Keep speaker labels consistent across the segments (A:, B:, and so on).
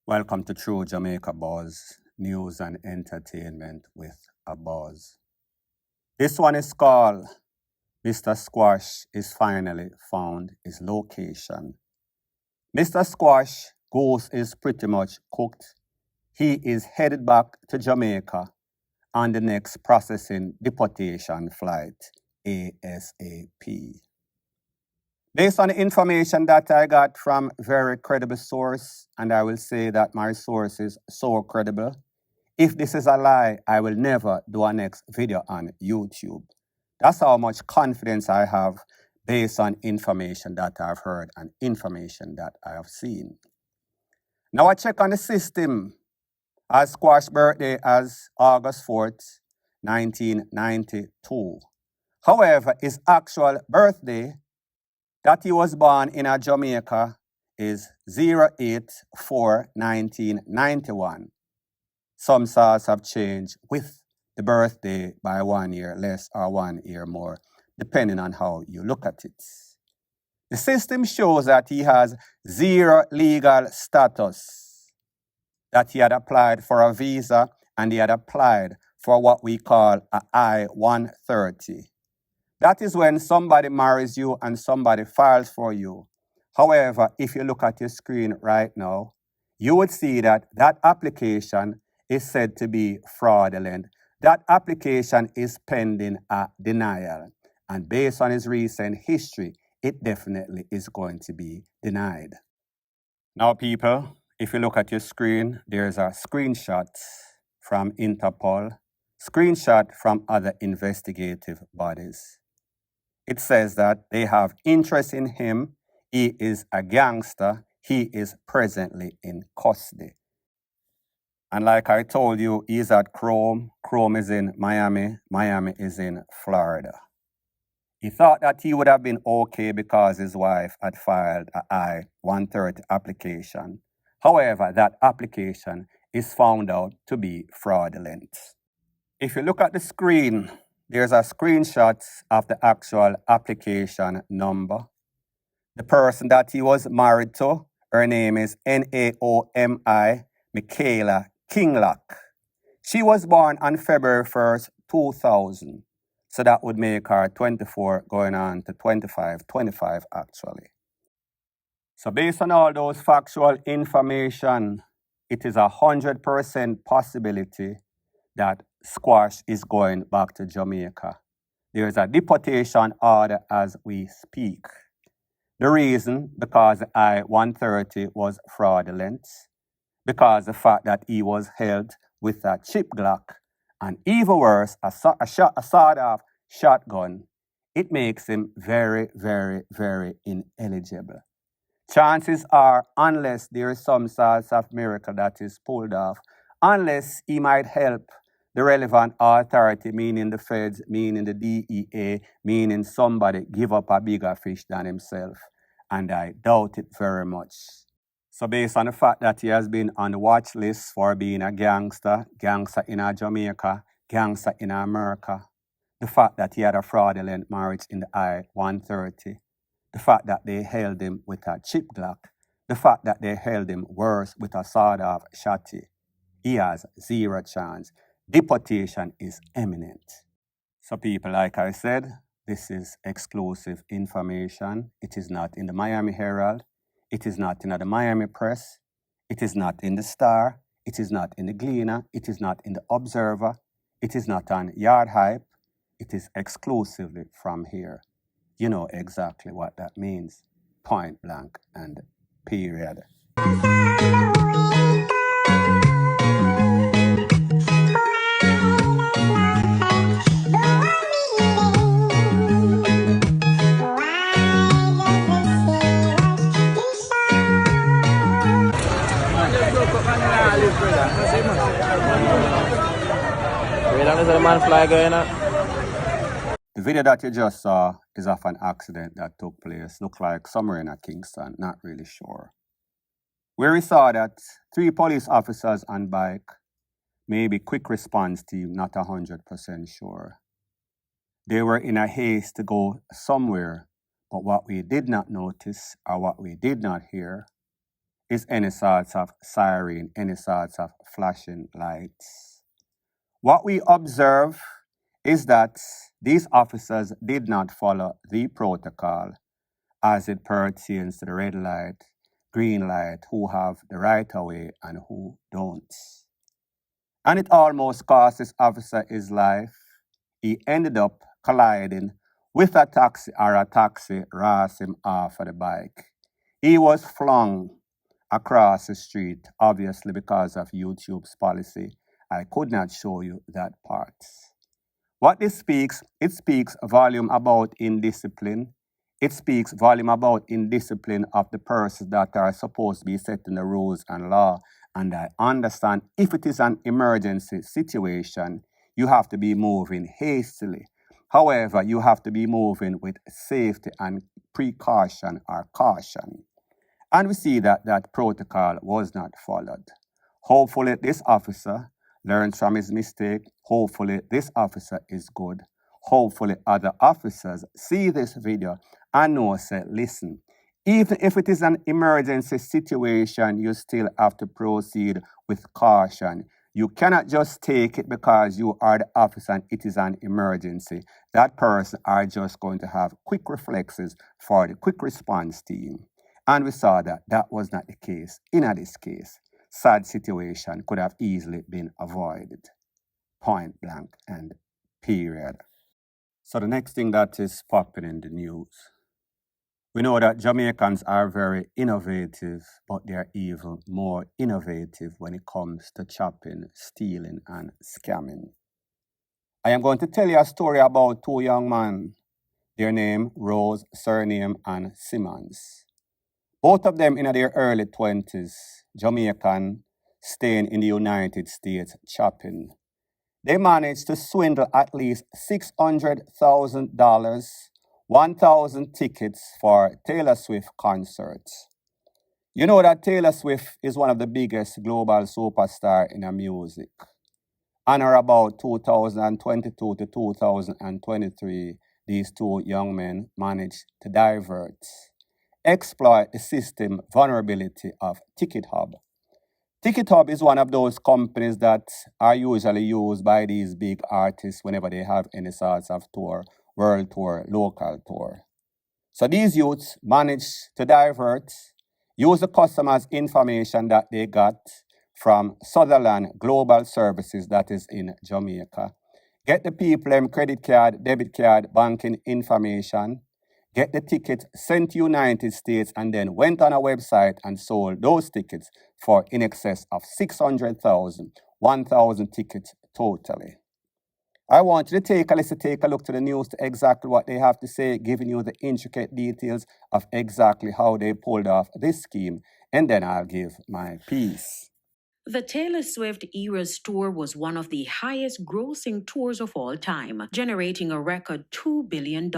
A: Welcome to True Jamaica Buzz, news and entertainment with a buzz. This one is called Mr. Squash is finally found his location. Mr. Squash goose is pretty much cooked. He is headed back to Jamaica on the next processing deportation flight, ASAP. Based on the information that I got from very credible source, and I will say that my source is so credible, if this is a lie, I will never do a next video on YouTube. That's how much confidence I have based on information that I've heard and information that I have seen. Now I check on the system. As Squash birthday as August 4th, 1992. However, his actual birthday that he was born in Jamaica is 084-1991. Some sources have changed with the birthday by 1 year less or 1 year more, depending on how you look at it. The system shows that he has zero legal status, that he had applied for a visa and he had applied for what we call a I-130. That is when somebody marries you and somebody files for you. However, if you look at your screen right now, you would see that that application is said to be fraudulent. That application is pending a denial. And based on his recent history, it definitely is going to be denied. Now, people, if you look at your screen, there's a screenshot from Interpol, screenshot from other investigative bodies. It says that they have interest in him. He is a gangster. He is presently in custody. And like I told you, he's at Chrome. Chrome is in Miami. Miami is in Florida. He thought that he would have been okay because his wife had filed an I-130 application. However, that application is found out to be fraudulent. If you look at the screen, there's a screenshot of the actual application number. The person that he was married to, her name is Naomi Michaela Kinglock. She was born on February 1st, 2000. So that would make her 24 going on to 25 actually. So based on all those factual information, it is 100% possibility that Squash is going back to Jamaica. There is a deportation order as we speak. The reason, because the I-130 was fraudulent, because the fact that he was held with a chip Glock, and even worse, a sawed-off shotgun, it makes him very, very, very ineligible. Chances are, unless there is some sort of miracle that is pulled off, unless he might help the relevant authority, meaning the feds, meaning the DEA, meaning somebody give up a bigger fish than himself. And I doubt it very much. So based on the fact that he has been on the watch list for being a gangster in Jamaica, gangster in America, the fact that he had a fraudulent marriage in the I-130, the fact that they held him with a chip Glock, the fact that they held him worse with a sawed-off shotty, he has zero chance. Deportation is imminent. So people, like I said, this is exclusive information. It is not in the Miami Herald. It is not in the Miami Press. It is not in the Star. It is not in the Gleaner. It is not in the Observer. It is not on Yard Hype. It is exclusively from here. You know exactly what that means. Point blank and period. The video that you just saw is of an accident that took place. Looks like somewhere in Kingston, not really sure. Where we saw that 3 police officers on bike, maybe quick response team, not 100% sure. They were in a haste to go somewhere, but what we did not notice or what we did not hear is any sorts of siren, any sorts of flashing lights. What we observe is that these officers did not follow the protocol as it pertains to the red light, green light, who have the right of way and who don't. And it almost cost this officer his life. He ended up colliding with a taxi, or a taxi ras him off of the bike. He was flung across the street, obviously because of YouTube's policy. I could not show you that part. What this speaks, it speaks volume about indiscipline. It speaks volume about indiscipline of the persons that are supposed to be setting the rules and law. And I understand if it is an emergency situation, you have to be moving hastily. However, you have to be moving with safety and precaution or caution. And we see that that protocol was not followed. Hopefully, this officer learns from his mistake. Hopefully, this officer is good. Hopefully, other officers see this video and know, say, listen, even if it is an emergency situation, you still have to proceed with caution. You cannot just take it because you are the officer and it is an emergency. That person are just going to have quick reflexes for the quick response team. And we saw that that was not the case. In this case, sad situation could have easily been avoided. Point blank and period. So the next thing that is popping in the news. We know that Jamaicans are very innovative, but they are even more innovative when it comes to chopping, stealing, and scamming. I am going to tell you a story about two young men. Their name, Rose, surname, and Simmons. Both of them in their early 20s, Jamaican, staying in the United States chopping. They managed to swindle at least $600,000, 1,000 tickets for Taylor Swift concerts. You know that Taylor Swift is one of the biggest global superstars in music. And are about 2022 to 2023, these two young men managed to exploit the system vulnerability of Ticket Hub. Ticket Hub is one of those companies that are usually used by these big artists whenever they have any sorts of tour, world tour, local tour. So these youths managed to use the customers' information that they got from Sutherland Global Services that is in Jamaica. Get the people them credit card, debit card, banking information, get the tickets sent to United States, and then went on a website and sold those tickets for in excess of 600,000, 1,000 tickets totally. I want you to take a look to the news to exactly what they have to say, giving you the intricate details of exactly how they pulled off this scheme, and then I'll give my piece.
B: The Taylor Swift Eras Tour was one of the highest grossing tours of all time, generating a record $2 billion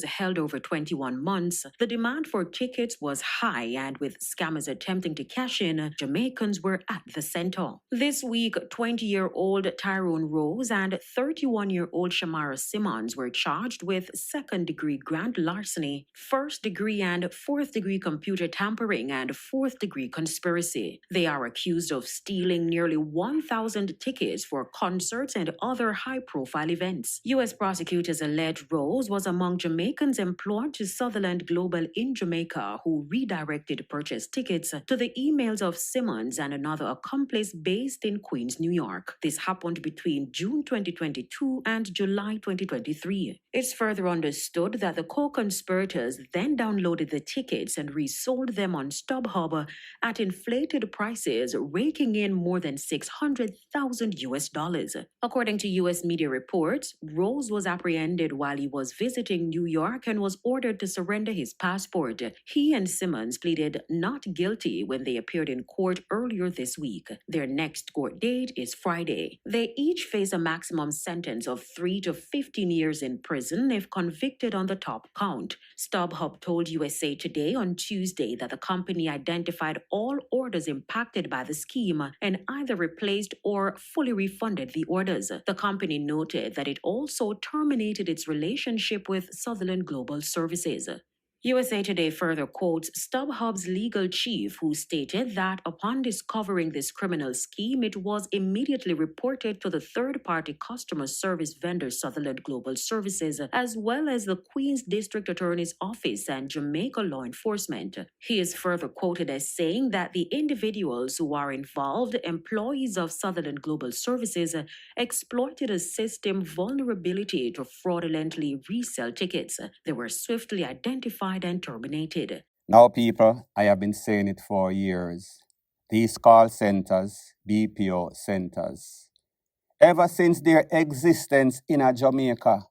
B: held over 21 months. The demand for tickets was high, and with scammers attempting to cash in, Jamaicans were at the center. This week, 20-year-old Tyrone Rose and 31-year-old Shamara Simmons were charged with second-degree grand larceny, first-degree and fourth-degree computer tampering, and fourth-degree conspiracy. They are accused of stealing nearly 1,000 tickets for concerts and other high-profile events. U.S. prosecutors allege Rose was among Jamaicans employed to Sutherland Global in Jamaica, who redirected purchased tickets to the emails of Simmons and another accomplice based in Queens, New York. This happened between June 2022 and July 2023. It's further understood that the co-conspirators then downloaded the tickets and resold them on StubHub at inflated prices, raking in more than $600,000. According to U.S. media reports, Rose was apprehended while he was visiting New York and was ordered to surrender his passport. He and Simmons pleaded not guilty when they appeared in court earlier this week. Their next court date is Friday. They each face a maximum sentence of 3 to 15 years in prison if convicted on the top count. StubHub told USA Today on Tuesday that the company identified all orders impacted by the scheme and either replaced or fully refunded the orders. The company noted that it also terminated its relationship with Sutherland Global Services. USA Today further quotes StubHub's legal chief, who stated that upon discovering this criminal scheme, it was immediately reported to the third-party customer service vendor Sutherland Global Services, as well as the Queens District Attorney's Office and Jamaica law enforcement. He is further quoted as saying that the individuals who are involved, employees of Sutherland Global Services, exploited a system vulnerability to fraudulently resell tickets. They were swiftly identified and terminated.
A: Now, people, I have been saying it for years. These call centers, BPO centers, ever since their existence in Jamaica,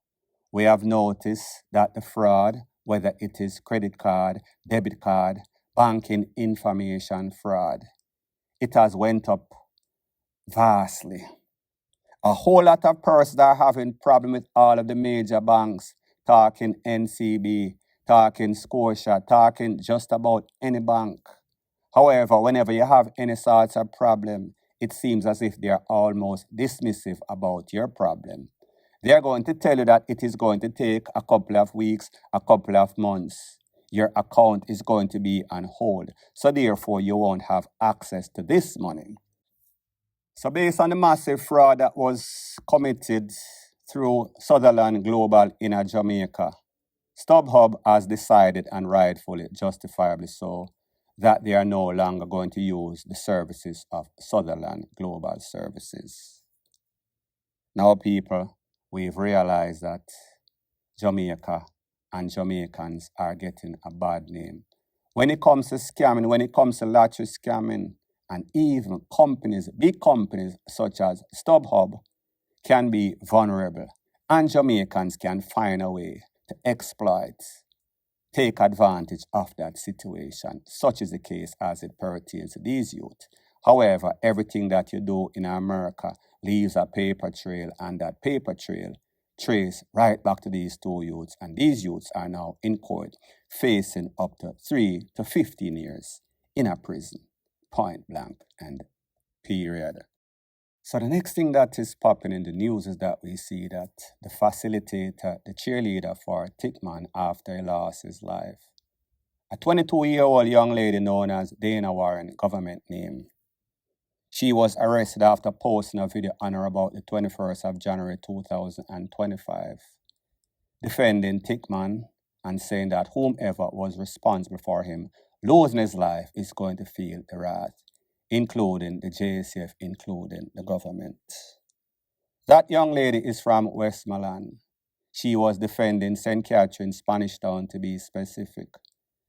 A: we have noticed that the fraud, whether it is credit card, debit card, banking information fraud, it has went up vastly. A whole lot of persons are having problem with all of the major banks, talking NCB, talking Scotia, talking just about any bank. However, whenever you have any sorts of problem, it seems as if they are almost dismissive about your problem. They are going to tell you that it is going to take a couple of weeks, a couple of months. Your account is going to be on hold, so therefore you won't have access to this money. So based on the massive fraud that was committed through Sutherland Global in Jamaica, StubHub has decided, and rightfully, justifiably so, that they are no longer going to use the services of Sutherland Global Services. Now, people, we've realized that Jamaica and Jamaicans are getting a bad name. When it comes to scamming, when it comes to lottery scamming, and even companies, big companies such as StubHub, can be vulnerable, and Jamaicans can find a way to exploit, take advantage of that situation. Such is the case as it pertains to these youth. However, everything that you do in America leaves a paper trail, and that paper trail trace right back to these two youths, and these youths are now in court facing up to 3 to 15 years in a prison, point blank and period. So the next thing that is popping in the news is that we see that the facilitator, the cheerleader for Tickman after he lost his life, a 22-year-old young lady known as Dana Warren, government name, she was arrested after posting a video on or about the 21st of January 2025, defending Tickman and saying that whomever was responsible for him losing his life is going to feel the wrath, including the JCF, including the government. That young lady is from Westmoreland. She was defending St. Catherine, Spanish Town to be specific.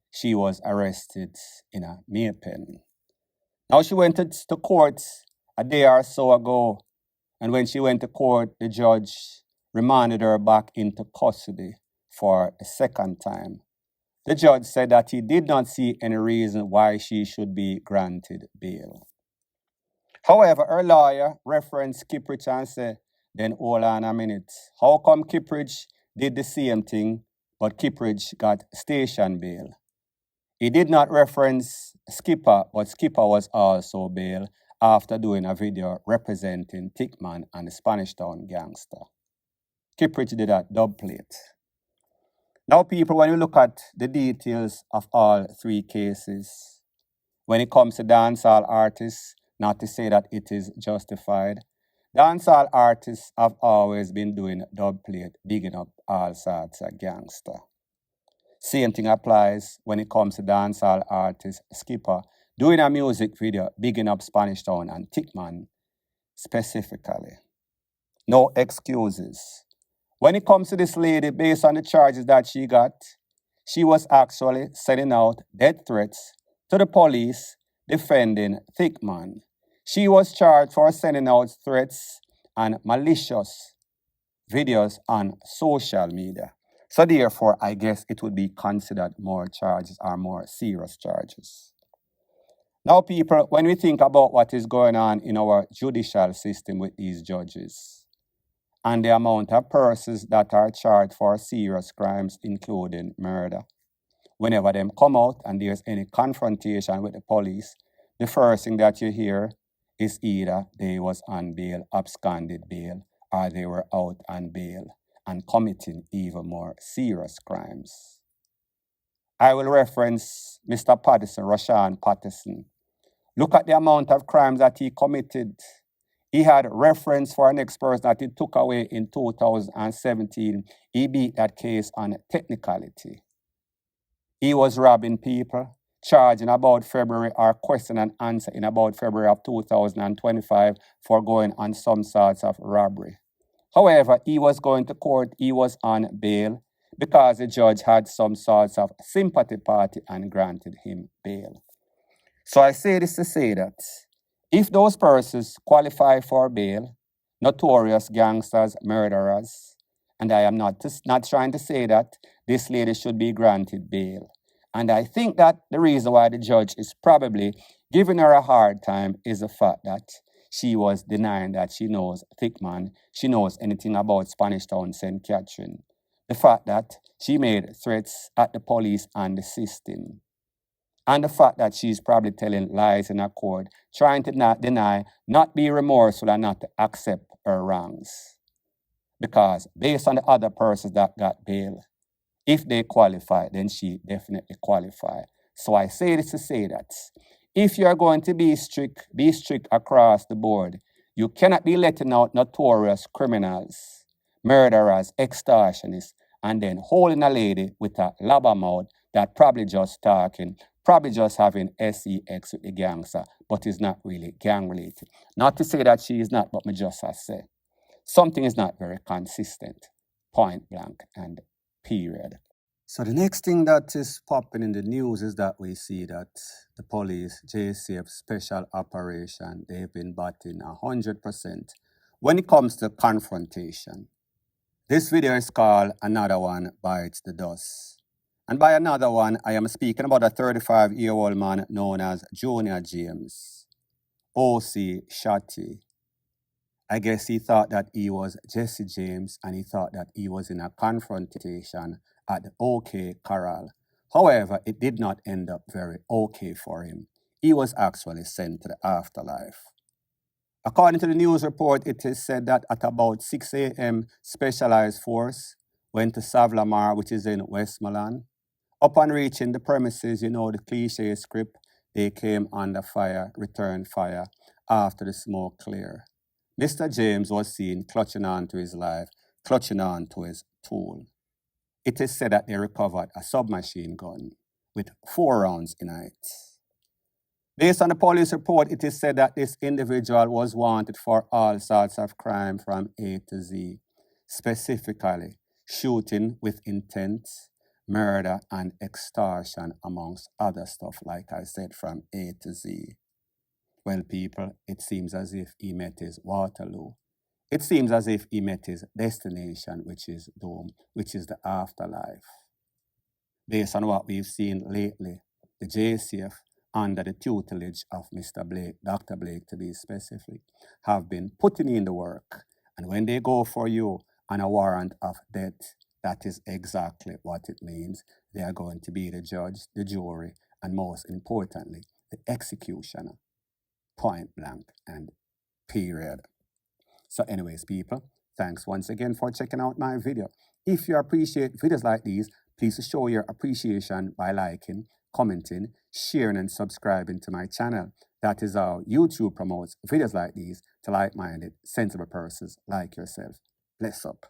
A: She was arrested in a Maypen. Now she went to court a day or so ago, and when she went to court, the judge remanded her back into custody for a second time. The judge said that he did not see any reason why she should be granted bail. However, her lawyer referenced Kippridge and said, then hold on a minute. How come Kippridge did the same thing, but Kippridge got station bail? He did not reference Skipper, but Skipper was also bail after doing a video representing Tickman and the Spanish Town gangster. Kippridge did a dub plate. Now, people, when you look at the details of all three cases, when it comes to dancehall artists, not to say that it is justified, dancehall artists have always been doing dub plate, bigging up all sorts of gangster. Same thing applies when it comes to dancehall artist Skipper doing a music video, bigging up Spanish Town and Tickman specifically. No excuses. When it comes to this lady, based on the charges that she got, she was actually sending out death threats to the police defending Tickman. She was charged for sending out threats and malicious videos on social media. So therefore, I guess it would be considered more charges or more serious charges. Now, people, when we think about what is going on in our judicial system with these judges and the amount of persons that are charged for serious crimes, including murder, whenever them come out and there's any confrontation with the police, the first thing that you hear is either they was on bail, absconded bail, or they were out on bail and committing even more serious crimes. I will reference Mr. Patterson, Rashawn Patterson. Look at the amount of crimes that he committed. He had reference for an ex-person that he took away in 2017. He beat that case on technicality. He was robbing people, charged in about February or question and answer in about February of 2025 for going on some sorts of robbery. However, he was going to court, he was on bail because the judge had some sorts of sympathy party and granted him bail. So I say this to say that if those persons qualify for bail, notorious gangsters, murderers, and I am not trying to say that this lady should be granted bail. And I think that the reason why the judge is probably giving her a hard time is the fact that she was denying that she knows Thickman, she knows anything about Spanish Town, St. Catherine. The fact that she made threats at the police and the system. And the fact that she's probably telling lies in her court, trying to not deny, not be remorseful, and not to accept her wrongs. Because based on the other persons that got bail, if they qualify, then she definitely qualify. So I say this to say that if you are going to be strict across the board. You cannot be letting out notorious criminals, murderers, extortionists, and then holding a lady with a lobber mouth that probably just talking, probably just having sex with the gangster, but is not really gang related. Not to say that she is not, but me just as say. Something is not very consistent, point blank and period. So the next thing that is popping in the news is that we see that the police, JCF special operation, they've been batting 100% when it comes to confrontation. This video is called Another One Bites the Dust. And by another one, I am speaking about a 35-year-old man known as Junior James, O.C. Shotty. I guess he thought that he was Jesse James and he thought that he was in a confrontation at the OK Corral. However, it did not end up very okay for him. He was actually sent to the afterlife. According to the news report, it is said that at about 6 a.m., Specialized Force went to Savlamar, which is in Westmoreland. Upon reaching the premises, you know the cliche script, they came under fire, returned fire after the smoke cleared. Mr. James was seen clutching on to his life, clutching on to his tool. It is said that they recovered a submachine gun with 4 rounds in it. Based on the police report, it is said that this individual was wanted for all sorts of crime from A to Z, specifically shooting with intent, murder, and extortion, amongst other stuff, like I said, from A to Z. Well, people, it seems as if he met his Waterloo. It seems as if he met his destination, which is doom, which is the afterlife. Based on what we've seen lately, the JCF, under the tutelage of Mr. Blake, Dr. Blake to be specific, have been putting in the work. And when they go for you on a warrant of death, that is exactly what it means. They are going to be the judge, the jury, and most importantly, the executioner. Point blank and period. So anyways, people, thanks once again for checking out my video. If you appreciate videos like these, please show your appreciation by liking, commenting, sharing, and subscribing to my channel. That is how YouTube promotes videos like these to like-minded, sensible persons like yourself. Bless up.